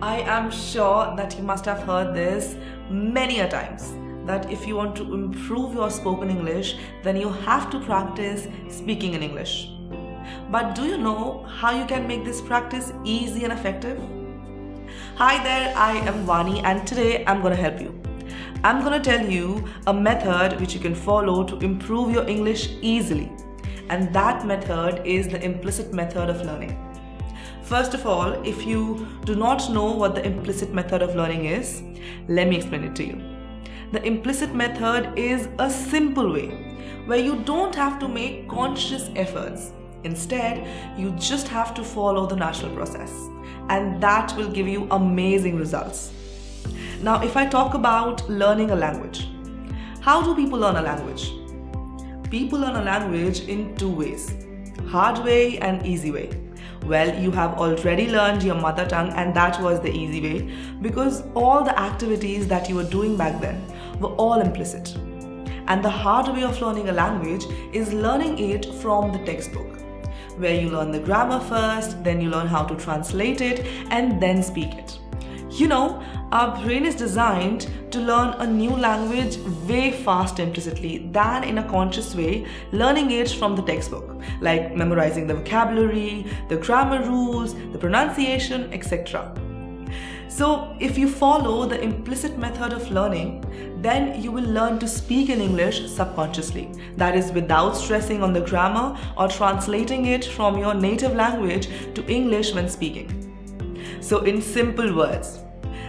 I am sure that you must have heard this many a times, that if you want to improve your spoken English, then you have to practice speaking in English. But do you know how you can make this practice easy and effective? Hi there, I am Vani and today I'm going to help you. I'm going to tell you a method which you can follow to improve your English easily. And that method is the implicit method of learning. First of all, if you do not know what the implicit method of learning is, let me explain it to you. The implicit method is a simple way where you don't have to make conscious efforts. Instead, you just have to follow the natural process, and that will give you amazing results. Now, if I talk about learning a language, how do people learn a language? People learn a language in two ways, hard way and easy way. Well, you have already learned your mother tongue and that was the easy way because all the activities that you were doing back then were all implicit. And the hard way of learning a language is learning it from the textbook, where you learn the grammar first, then you learn how to translate it and then speak it. You know, our brain is designed to learn a new language way faster implicitly than in a conscious way, learning it from the textbook, like memorizing the vocabulary, the grammar rules, the pronunciation, etc. So if you follow the implicit method of learning, then you will learn to speak in English subconsciously. That is without stressing on the grammar or translating it from your native language to English when speaking. So in simple words,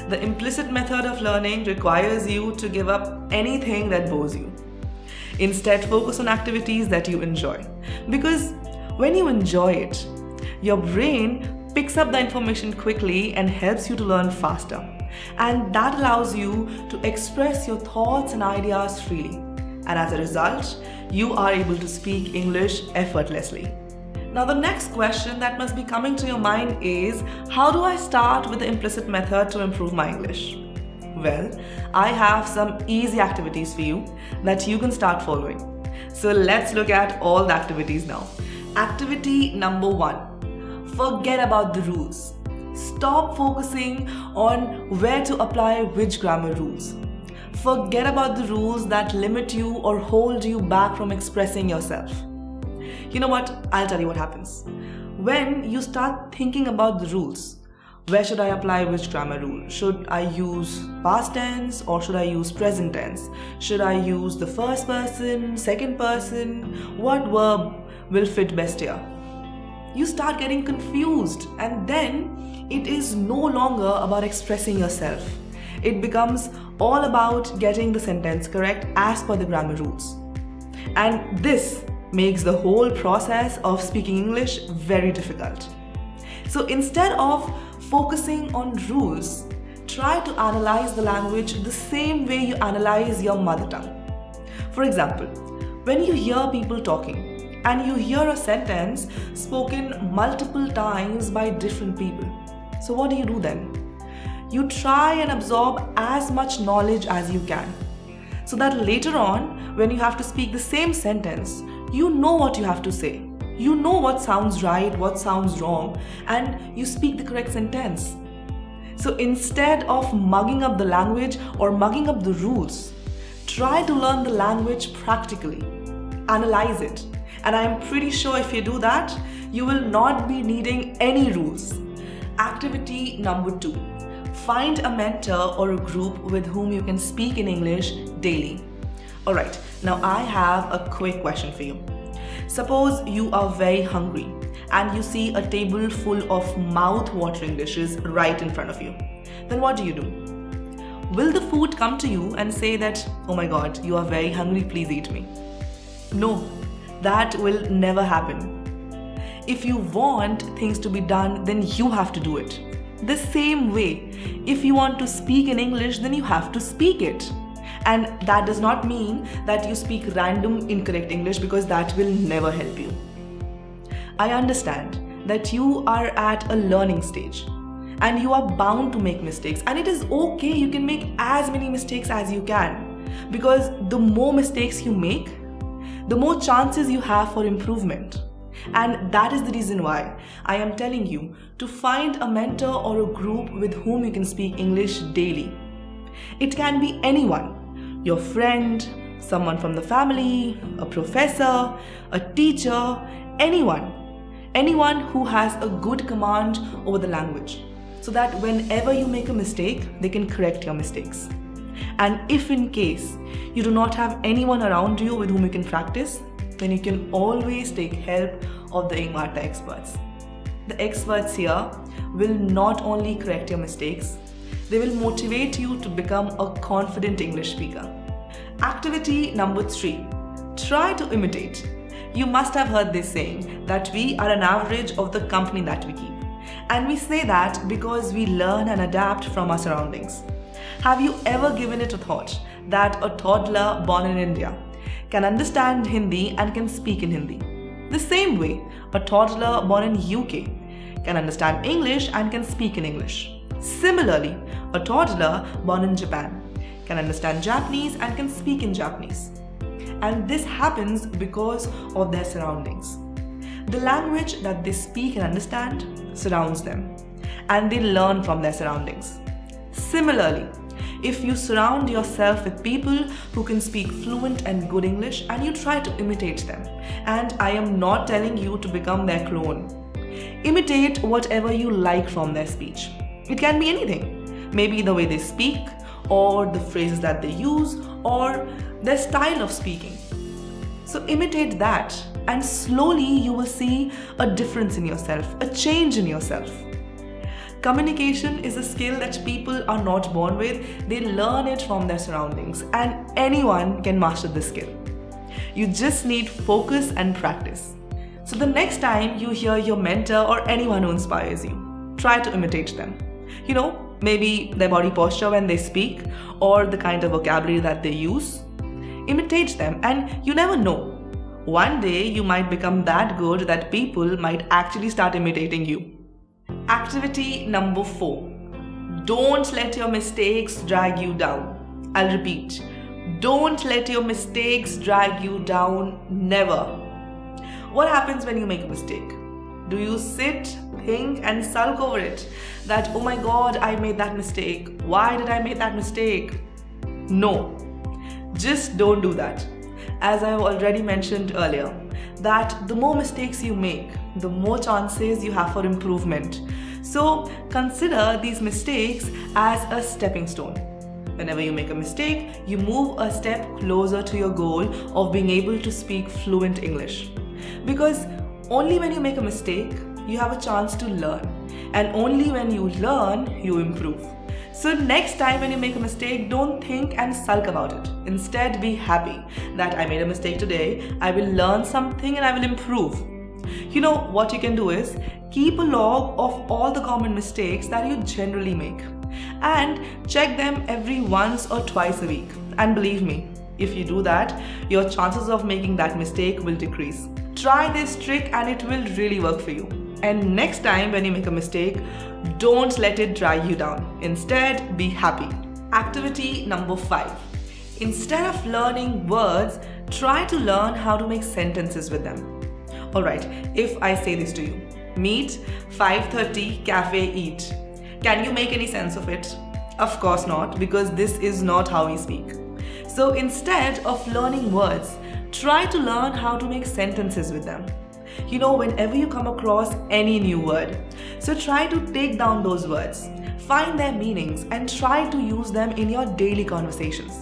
the implicit method of learning requires you to give up anything that bores you. Instead, focus on activities that you enjoy. Because when you enjoy it, your brain picks up the information quickly and helps you to learn faster. And that allows you to express your thoughts and ideas freely. And as a result, you are able to speak English effortlessly. Now the next question that must be coming to your mind is, how do I start with the implicit method to improve my English? Well, I have some easy activities for you that you can start following. So let's look at all the activities now. Activity number 1, forget about the rules. Stop focusing on where to apply which grammar rules. Forget about the rules that limit you or hold you back from expressing yourself. You know what? I'll tell you what happens. When you start thinking about the rules, where should I apply which grammar rule? Should I use past tense or should I use present tense? Should I use the first person, second person? What verb will fit best here? You start getting confused and then it is no longer about expressing yourself. It becomes all about getting the sentence correct as per the grammar rules. And this makes the whole process of speaking English very difficult. So instead of focusing on rules, try to analyze the language the same way you analyze your mother tongue. For example, when you hear people talking and you hear a sentence spoken multiple times by different people, so what do you do then? You try and absorb as much knowledge as you can, so that later on, when you have to speak the same sentence, you know what you have to say. You know what sounds right, what sounds wrong, and you speak the correct sentence. So instead of mugging up the language or mugging up the rules, try to learn the language practically. Analyze it. And I'm pretty sure if you do that, you will not be needing any rules. Activity number 2. Find a mentor or a group with whom you can speak in English daily. Alright, now I have a quick question for you. Suppose you are very hungry and you see a table full of mouth-watering dishes right in front of you. Then what do you do? Will the food come to you and say that, oh my god, you are very hungry, please eat me? No, that will never happen. If you want things to be done, then you have to do it. The same way, if you want to speak in English, then you have to speak it. And that does not mean that you speak random incorrect English because that will never help you. I understand that you are at a learning stage and you are bound to make mistakes, and it is okay, you can make as many mistakes as you can, because the more mistakes you make, the more chances you have for improvement. And that is the reason why I am telling you to find a mentor or a group with whom you can speak English daily. It can be anyone, your friend, someone from the family, a professor, a teacher, anyone who has a good command over the language, so that whenever you make a mistake, they can correct your mistakes. And if in case you do not have anyone around you with whom you can practice, then you can always take help of the EngVarta experts. The experts here will not only correct your mistakes, they will motivate you to become a confident English speaker. Activity number 3. Try to imitate. You must have heard this saying that we are an average of the company that we keep. And we say that because we learn and adapt from our surroundings. Have you ever given it a thought that a toddler born in India can understand Hindi and can speak in Hindi? The same way, a toddler born in UK can understand English and can speak in English. Similarly, a toddler born in Japan can understand Japanese and can speak in Japanese. And this happens because of their surroundings. The language that they speak and understand surrounds them, and they learn from their surroundings. Similarly, if you surround yourself with people who can speak fluent and good English and you try to imitate them, and I am not telling you to become their clone, imitate whatever you like from their speech. It can be anything. Maybe the way they speak, or the phrases that they use, or their style of speaking. So imitate that, and slowly you will see a difference in yourself, a change in yourself. Communication is a skill that people are not born with. They learn it from their surroundings, and anyone can master this skill. You just need focus and practice. So the next time you hear your mentor or anyone who inspires you, try to imitate them. Maybe their body posture when they speak, or the kind of vocabulary that they use. Imitate them, and you never know. One day you might become that good that people might actually start imitating you. Activity number 4. Don't let your mistakes drag you down. I'll repeat. Don't let your mistakes drag you down. Never. What happens when you make a mistake? Do you sit, think and sulk over it? That, oh my God, I made that mistake. Why did I make that mistake? No. Just don't do that. As I have already mentioned earlier, that the more mistakes you make, the more chances you have for improvement. So consider these mistakes as a stepping stone. Whenever you make a mistake, you move a step closer to your goal of being able to speak fluent English. Because only when you make a mistake, you have a chance to learn. And only when you learn, you improve. So next time when you make a mistake, don't think and sulk about it. Instead, be happy that I made a mistake today. I will learn something and I will improve. What you can do is keep a log of all the common mistakes that you generally make and check them every once or twice a week. And believe me, if you do that, your chances of making that mistake will decrease. Try this trick and it will really work for you. And next time when you make a mistake, don't let it drag you down. Instead, be happy. Activity number 5. Instead of learning words, try to learn how to make sentences with them. Alright, if I say this to you, meet, 5:30, cafe, eat. Can you make any sense of it? Of course not, because this is not how we speak. So instead of learning words, try to learn how to make sentences with them. Whenever you come across any new word, so try to take down those words, find their meanings and try to use them in your daily conversations.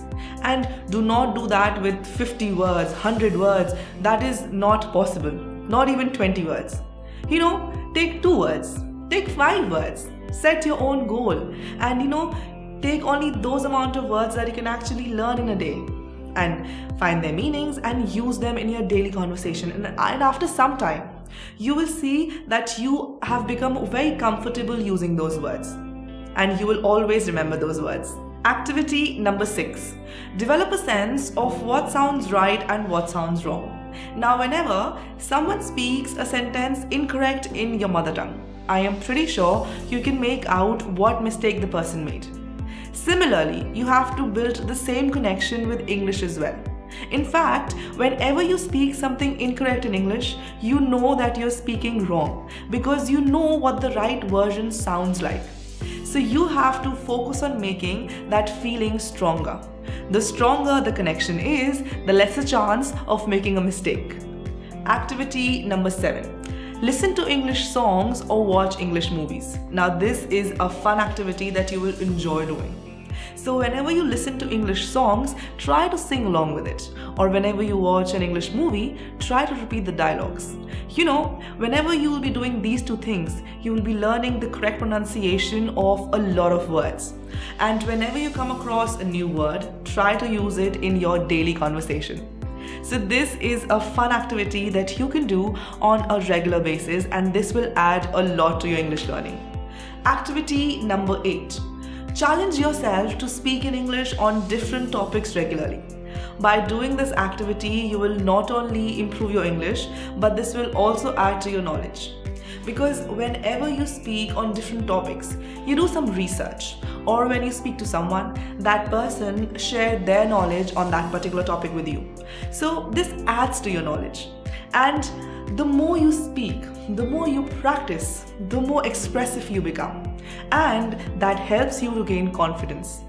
And do not do that with 50 words, 100 words. That is not possible. Not even 20 words. Take 2 words, take 5 words, set your own goal and take only those amount of words that you can actually learn in a day. And find their meanings and use them in your daily conversation. And after some time, you will see that you have become very comfortable using those words. And you will always remember those words. Activity number 6. Develop a sense of what sounds right and what sounds wrong. Now, whenever someone speaks a sentence incorrect in your mother tongue, I am pretty sure you can make out what mistake the person made. Similarly, you have to build the same connection with English as well. In fact, whenever you speak something incorrect in English, you know that you're speaking wrong because you know what the right version sounds like. So you have to focus on making that feeling stronger. The stronger the connection is, the lesser chance of making a mistake. Activity number 7. Listen to English songs or watch English movies. Now this is a fun activity that you will enjoy doing. So whenever you listen to English songs, try to sing along with it. Or whenever you watch an English movie, try to repeat the dialogues. You know, whenever you will be doing these two things, you will be learning the correct pronunciation of a lot of words. And whenever you come across a new word, try to use it in your daily conversation. So this is a fun activity that you can do on a regular basis, and this will add a lot to your English learning. Activity number 8. Challenge yourself to speak in English on different topics regularly. By doing this activity, you will not only improve your English, but this will also add to your knowledge. Because whenever you speak on different topics, you do some research, or when you speak to someone, that person shared their knowledge on that particular topic with you. So this adds to your knowledge. And the more you speak, the more you practice, the more expressive you become. And that helps you to gain confidence.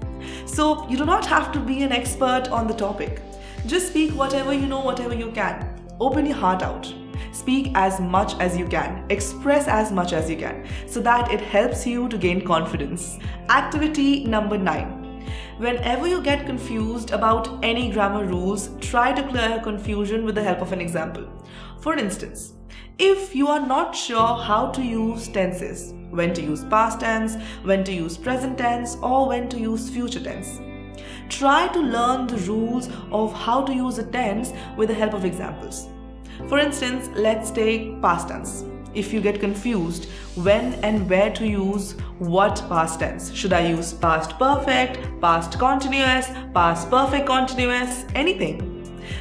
So you do not have to be an expert on the topic. Just speak whatever you know, whatever you can. Open your heart out. Speak as much as you can. Express as much as you can, so that it helps you to gain confidence. Activity number 9. Whenever you get confused about any grammar rules, try to clear your confusion with the help of an example. For instance, if you are not sure how to use tenses, when to use past tense, when to use present tense, or when to use future tense, try to learn the rules of how to use a tense with the help of examples. For instance, let's take past tense. If you get confused when and where to use what past tense, should I use past perfect, past continuous, past perfect continuous, anything?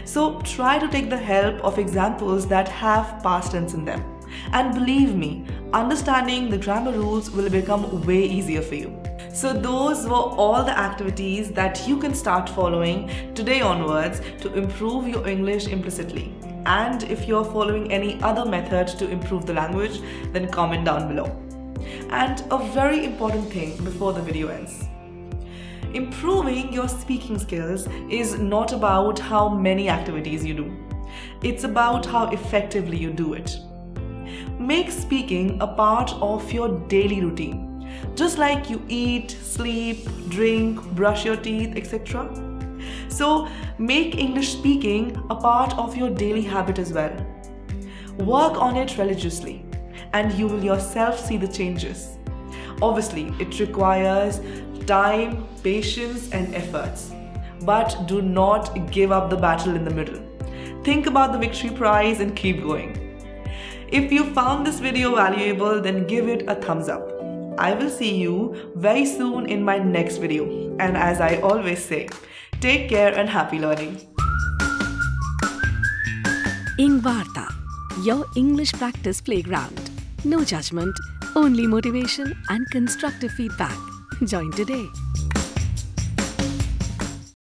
So try to take the help of examples that have past tense in them. And believe me, understanding the grammar rules will become way easier for you. So those were all the activities that you can start following today onwards to improve your English implicitly. And if you're following any other method to improve the language, then comment down below. And a very important thing before the video ends. Improving your speaking skills is not about how many activities you do. It's about how effectively you do it. Make speaking a part of your daily routine, just like you eat, sleep, drink, brush your teeth, etc. So make English speaking a part of your daily habit as well. Work on it religiously, and you will yourself see the changes. Obviously, it requires time, patience, and efforts. But do not give up the battle in the middle. Think about the victory prize and keep going. If you found this video valuable, then give it a thumbs up. I will see you very soon in my next video. And as I always say, take care and happy learning. EngVarta, your English practice playground. No judgment, only motivation and constructive feedback. Join today.